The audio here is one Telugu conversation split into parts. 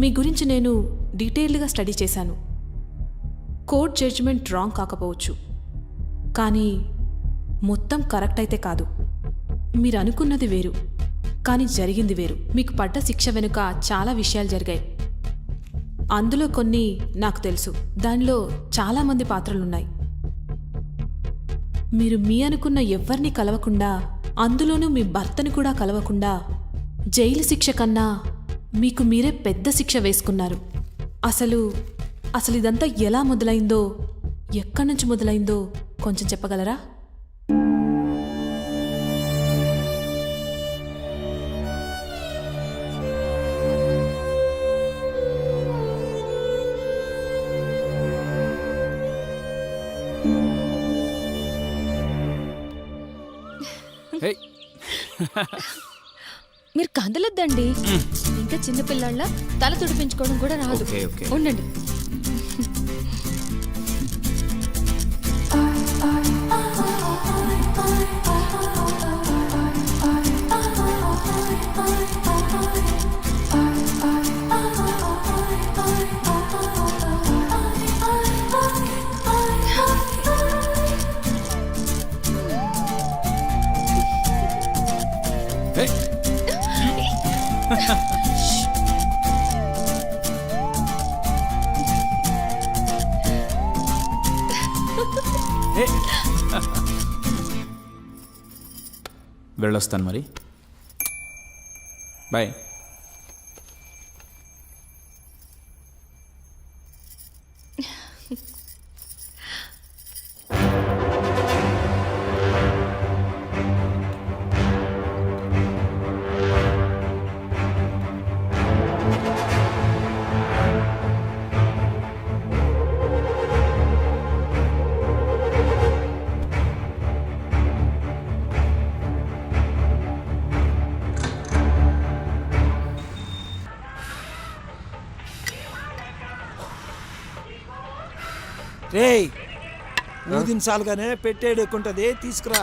మీ గురించి నేను డీటెయిల్డ్గా స్టడీ చేశాను. కోర్ట్ జడ్జిమెంట్ రాంగ్ కాకపోవచ్చు, కానీ మొత్తం కరెక్ట్ అయితే కాదు. మీరు అనుకున్నది వేరు, కానీ జరిగింది వేరు. మీకు పడ్డ శిక్ష వెనుక చాలా విషయాలు జరిగాయి. అందులో కొన్ని నాకు తెలుసు. దానిలో చాలామంది పాత్రలున్నాయి. మీరు మీ అనుకున్న ఎవ్వరినీ కలవకుండా, అందులోనూ మీ భర్తని కూడా కలవకుండా జైలు శిక్ష కన్నా మీకు మీరే పెద్ద శిక్ష వేసుకున్నారు. అసలు ఇదంతా ఎలా మొదలైందో, ఎక్కడి నుంచి మొదలైందో కొంచెం చెప్పగలరా? మీరు కదలొద్దండి, ఇంకా చిన్నపిల్లల తల తుడిపించుకోవడం కూడా రాదు. ఉండండి. వెళ్ళొస్తాను మరి. బాయ్. రేయ్, 3 నిమిషాలుగానే పెట్టేడు ఎక్కుంటది, తీసుకురా.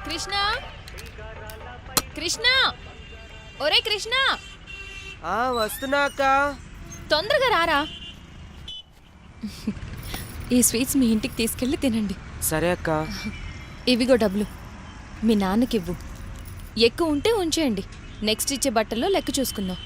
కృష్ణ, కృష్ణ, ఒరే కృష్ణ. వస్తున్నా అక్క. తొందరగా రారా. ఈ స్వీట్స్ మీ ఇంటికి తీసుకెళ్ళి తినండి. సరే అక్క. ఇవిగో డబ్బులు, మీ నాన్నకివ్వు. ఎక్కువ ఉంటే ఉంచేయండి, నెక్స్ట్ ఇచ్చే బట్టల్లో లెక్క చూసుకుందాం.